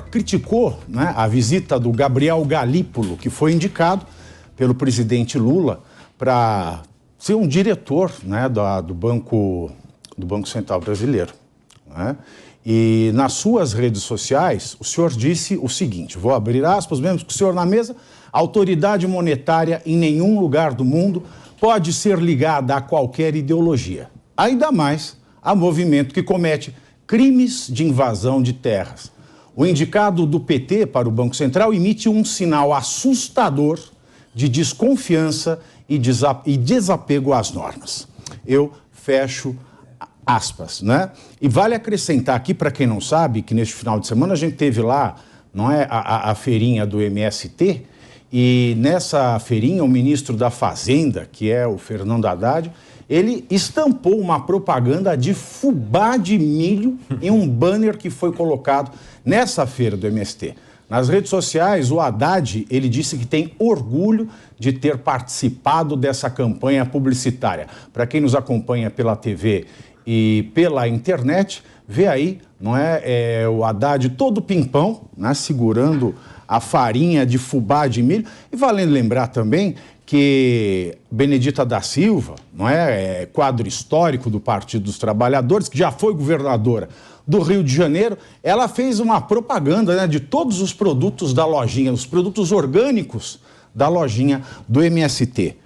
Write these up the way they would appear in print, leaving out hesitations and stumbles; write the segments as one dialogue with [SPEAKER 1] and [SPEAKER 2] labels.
[SPEAKER 1] criticou, né, a visita do Gabriel Galípolo, que foi indicado pelo presidente Lula para ser um diretor, né, do Banco Central Brasileiro, né? E nas suas redes sociais, o senhor disse o seguinte, vou abrir aspas, mesmo que o senhor na mesa, a autoridade monetária em nenhum lugar do mundo pode ser ligada a qualquer ideologia, ainda mais a movimento que comete crimes de invasão de terras. O indicado do PT para o Banco Central emite um sinal assustador de desconfiança e desapego às normas. Eu fecho aspas, né? E vale acrescentar aqui, para quem não sabe, que neste final de semana a gente teve lá, não é, a feirinha do MST, e nessa feirinha o ministro da Fazenda, que é o Fernando Haddad, ele estampou uma propaganda de fubá de milho em um banner que foi colocado nessa feira do MST. Nas redes sociais, o Haddad, ele disse que tem orgulho de ter participado dessa campanha publicitária. Para quem nos acompanha pela TV e pela internet, vê aí, não é, o Haddad todo pimpão, né, segurando a farinha de fubá de milho. E valendo lembrar também que Benedita da Silva, não é, quadro histórico do Partido dos Trabalhadores, que já foi governadora do Rio de Janeiro, ela fez uma propaganda, né, de todos os produtos da lojinha, os produtos orgânicos da lojinha do MST.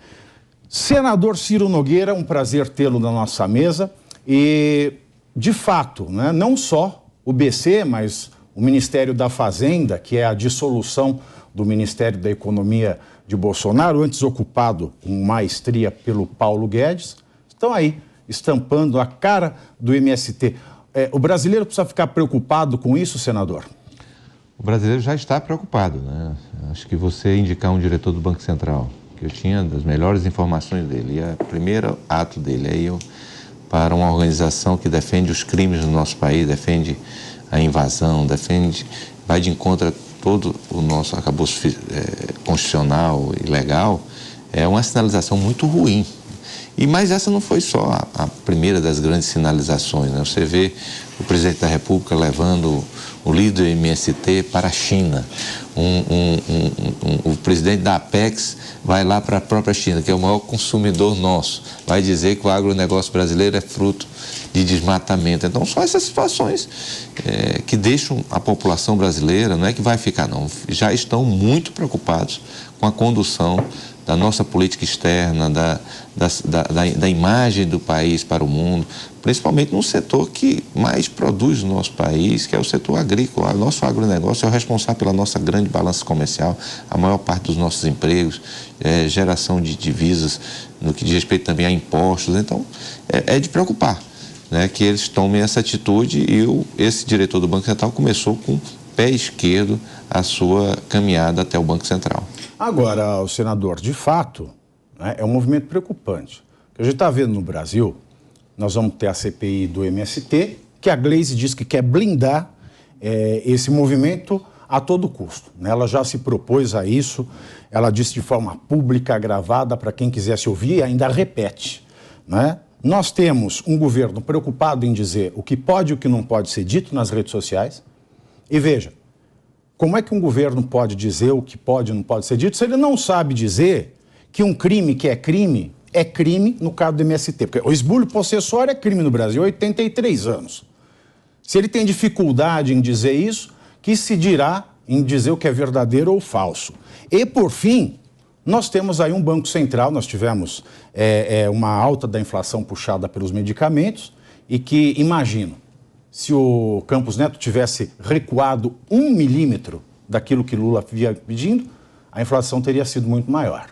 [SPEAKER 1] Senador Ciro Nogueira, um prazer tê-lo na nossa mesa. E, de fato, né, não só o BC, mas o Ministério da Fazenda, que é a dissolução do Ministério da Economia de Bolsonaro, antes ocupado com maestria pelo Paulo Guedes, estão aí estampando a cara do MST. O brasileiro precisa ficar preocupado com isso, senador?
[SPEAKER 2] O brasileiro já está preocupado, né? Acho que você indicar um diretor do Banco Central, que eu tinha das melhores informações dele, e o primeiro ato dele é eu para uma organização que defende os crimes no nosso país, defende a invasão, vai de encontro a todo o nosso arcabouço constitucional e legal, é uma sinalização muito ruim. Mas essa não foi só a primeira das grandes sinalizações, né? Você vê o presidente da República levando o líder do MST para a China. O presidente da Apex vai lá para a própria China, que é o maior consumidor nosso. Vai dizer que o agronegócio brasileiro é fruto de desmatamento. Então, são essas situações que deixam a população brasileira, não é que vai ficar, não, já estão muito preocupados com a condução da nossa política externa, da imagem do país para o mundo, principalmente no setor que mais produz no nosso país, que é o setor agrícola. O nosso agronegócio é o responsável pela nossa grande balança comercial, a maior parte dos nossos empregos, geração de divisas, no que diz respeito também a impostos. Então, é de preocupar, né, que eles tomem essa atitude, e esse diretor do Banco Central começou com o pé esquerdo a sua caminhada até o Banco Central.
[SPEAKER 1] Agora, o senador, de fato, né, é um movimento preocupante. O que a gente está vendo no Brasil, nós vamos ter a CPI do MST, que a Gleisi diz que quer blindar esse movimento a todo custo, né? Ela já se propôs a isso, ela disse de forma pública, gravada, para quem quisesse ouvir, e ainda repete, né? Nós temos um governo preocupado em dizer o que pode e o que não pode ser dito nas redes sociais. E veja, como é que um governo pode dizer o que pode e não pode ser dito se ele não sabe dizer que um crime que é crime no caso do MST? Porque o esbulho possessório é crime no Brasil há 83 anos. Se ele tem dificuldade em dizer isso, que se dirá em dizer o que é verdadeiro ou falso. E, por fim, nós temos aí um Banco Central, nós tivemos uma alta da inflação puxada pelos medicamentos e que, imagino, se o Campos Neto tivesse recuado 1 milímetro daquilo que Lula vinha pedindo, a inflação teria sido muito maior.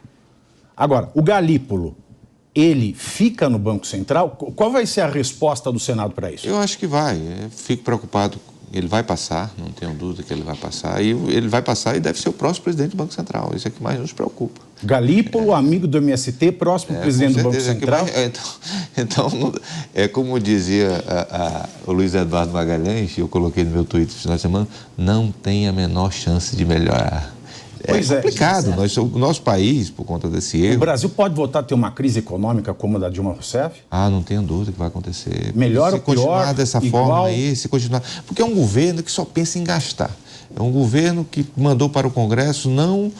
[SPEAKER 1] Agora, o Galípolo, ele fica no Banco Central? Qual vai ser a resposta do Senado para isso?
[SPEAKER 2] Eu acho que vai. Eu fico preocupado. Ele vai passar, não tenho dúvida que ele vai passar. E ele vai passar e deve ser o próximo presidente do Banco Central. Isso é que mais nos preocupa.
[SPEAKER 1] Galípolo, amigo do MST, próximo presidente do Banco Central?
[SPEAKER 2] Então, é como dizia o Luiz Eduardo Magalhães, eu coloquei no meu Twitter no final de semana, não tem a menor chance de melhorar. É complicado. O nosso país, por conta desse erro...
[SPEAKER 1] O Brasil pode voltar a ter uma crise econômica como a da Dilma Rousseff?
[SPEAKER 2] Não tenho dúvida que vai acontecer.
[SPEAKER 1] Melhor ou pior?
[SPEAKER 2] Se continuar dessa forma aí, se continuar... Porque é um governo que só pensa em gastar. É um governo que mandou para o Congresso não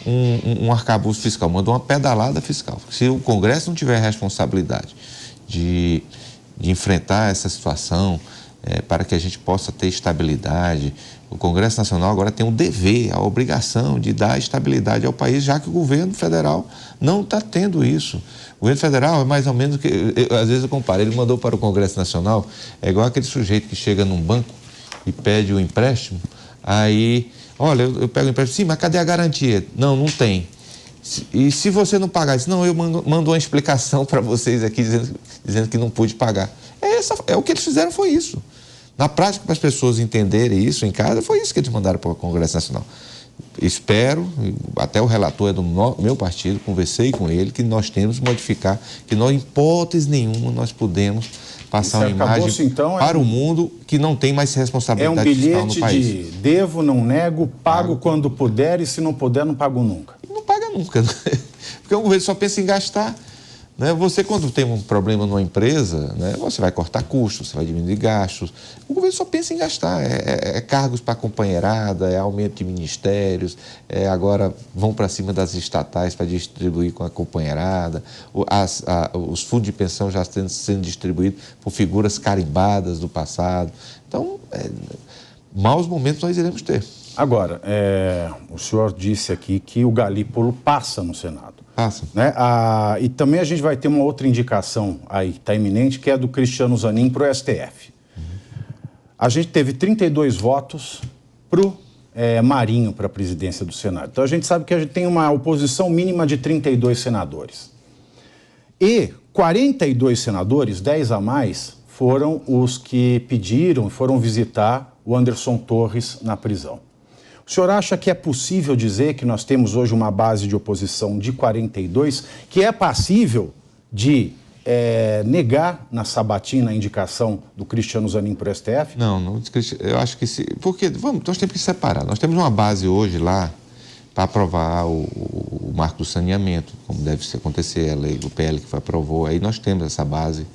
[SPEAKER 2] um arcabouço fiscal, mandou uma pedalada fiscal. Se o Congresso não tiver responsabilidade de enfrentar essa situação, para que a gente possa ter estabilidade, o Congresso Nacional agora tem o dever, a obrigação de dar estabilidade ao país, já que o governo federal não está tendo isso. O governo federal é mais ou menos, às vezes eu comparo, ele mandou para o Congresso Nacional, é igual aquele sujeito que chega num banco e pede o empréstimo, aí, olha, eu pego o empréstimo, sim, mas cadê a garantia? Não, não tem. E se você não pagar, diz, não, eu mando uma explicação para vocês aqui dizendo que não pude pagar. O que eles fizeram foi isso. Na prática, para as pessoas entenderem isso em casa, foi isso que eles mandaram para o Congresso Nacional. Espero, até o relator é do meu partido, conversei com ele, que nós temos que modificar, que nós, em hipótese nenhuma, nós podemos passar uma imagem então, para o mundo que não tem mais responsabilidade fiscal no país.
[SPEAKER 1] É um bilhete de devo, não nego, pago quando puder e se não puder, não pago nunca.
[SPEAKER 2] E não paga nunca, porque o governo só pensa em gastar. Né? Você, quando tem um problema numa empresa, né, você vai cortar custos, você vai diminuir gastos. O governo só pensa em gastar. É cargos para a companheirada, é aumento de ministérios, agora vão para cima das estatais para distribuir com a companheirada. Os fundos de pensão já estão sendo distribuídos por figuras carimbadas do passado. Então, maus momentos nós iremos ter.
[SPEAKER 1] Agora, o senhor disse aqui que o Galípolo passa no Senado.
[SPEAKER 2] Passa.
[SPEAKER 1] Né? E também a gente vai ter uma outra indicação aí, que está iminente, que é do Cristiano Zanin para o STF. A gente teve 32 votos para o Marinho para a presidência do Senado. Então a gente sabe que a gente tem uma oposição mínima de 32 senadores. E 42 senadores, 10 a mais, foram os que pediram, foram visitar o Anderson Torres na prisão. O senhor acha que é possível dizer que nós temos hoje uma base de oposição de 42, que é passível de negar na sabatina a indicação do Cristiano Zanin para o STF?
[SPEAKER 2] Não, eu acho que sim. Porque nós temos que separar. Nós temos uma base hoje lá para aprovar o marco do saneamento, como deve acontecer, a lei, o PL que aprovou, aí nós temos essa base.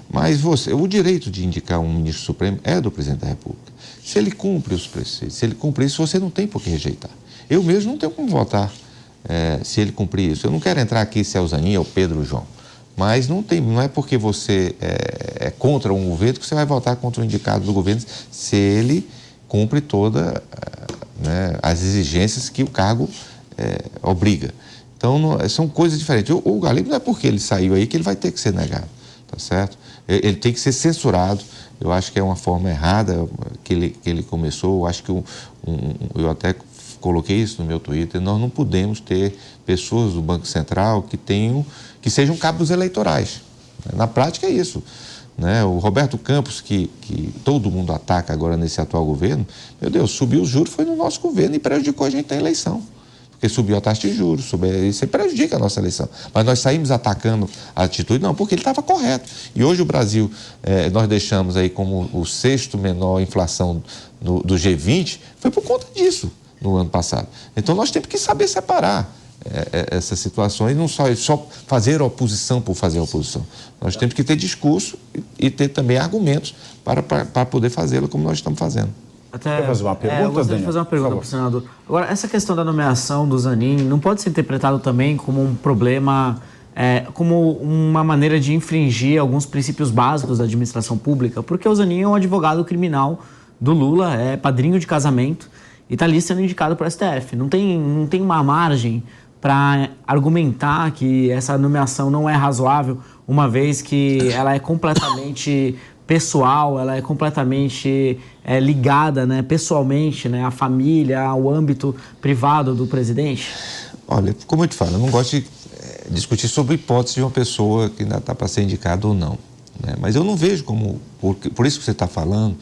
[SPEAKER 2] Mas o direito de indicar um ministro supremo é do presidente da República. Se ele cumpre os preceitos, se ele cumprir isso, você não tem por que rejeitar. Eu mesmo não tenho como votar se ele cumprir isso. Eu não quero entrar aqui se é o Zanin ou o Pedro ou o João. Mas não é porque você é contra um governo que você vai votar contra o indicado do governo se ele cumpre todas as exigências que o cargo obriga. Então, são coisas diferentes. O Galípolo não é porque ele saiu aí que ele vai ter que ser negado, tá certo? Ele tem que ser censurado. Eu acho que é uma forma errada que ele começou. Eu acho que eu até coloquei isso no meu Twitter. Nós não podemos ter pessoas do Banco Central que sejam cabos eleitorais. Na prática é isso. Né? O Roberto Campos, que todo mundo ataca agora nesse atual governo, meu Deus, subiu os juros, foi no nosso governo e prejudicou a gente na eleição. Porque subiu a taxa de juros, isso prejudica a nossa eleição. Mas nós saímos atacando a atitude, não, porque ele estava correto. E hoje o Brasil, nós deixamos aí como o sexto menor inflação do G20, foi por conta disso no ano passado. Então nós temos que saber separar essas situações, não só fazer oposição por fazer oposição. Nós temos que ter discurso e ter também argumentos para poder fazê-lo como nós estamos fazendo.
[SPEAKER 1] Quer fazer uma pergunta,
[SPEAKER 3] eu gostaria de fazer uma pergunta para o senador. Agora, essa questão da nomeação do Zanin não pode ser interpretado também como um problema, como uma maneira de infringir alguns princípios básicos da administração pública, porque o Zanin é um advogado criminal do Lula, é padrinho de casamento e está ali sendo indicado para o STF. Não tem uma margem para argumentar que essa nomeação não é razoável, uma vez que ela é completamente pessoal, ela é completamente ligada, né, pessoalmente, né, à família, ao âmbito privado do presidente?
[SPEAKER 2] Olha, como eu te falo, eu não gosto de discutir sobre a hipótese de uma pessoa que ainda está para ser indicada ou não. Né? Mas eu não vejo como, por isso que você está falando,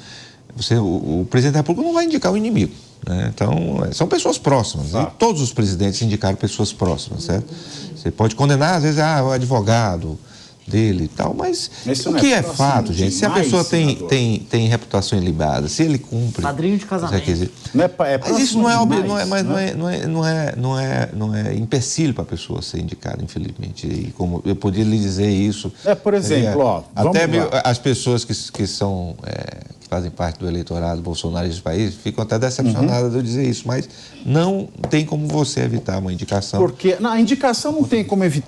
[SPEAKER 2] o presidente da República não vai indicar o inimigo. Né? Então, são pessoas próximas. E todos os presidentes indicaram pessoas próximas, certo? Você pode condenar, às vezes, o advogado dele e tal, mas o que é fato, gente? Se a pessoa tem reputação ilibada, se ele cumpre...
[SPEAKER 3] Padrinho de casamento.
[SPEAKER 2] Mas isso não é empecilho para a pessoa ser indicada, infelizmente. E como eu poderia lhe dizer isso...
[SPEAKER 1] por exemplo,
[SPEAKER 2] até as pessoas que estão fazem parte do eleitorado bolsonarista do país ficam até decepcionadas de eu dizer isso, mas não tem como você evitar uma indicação.
[SPEAKER 1] Porque a indicação não tem como evitar.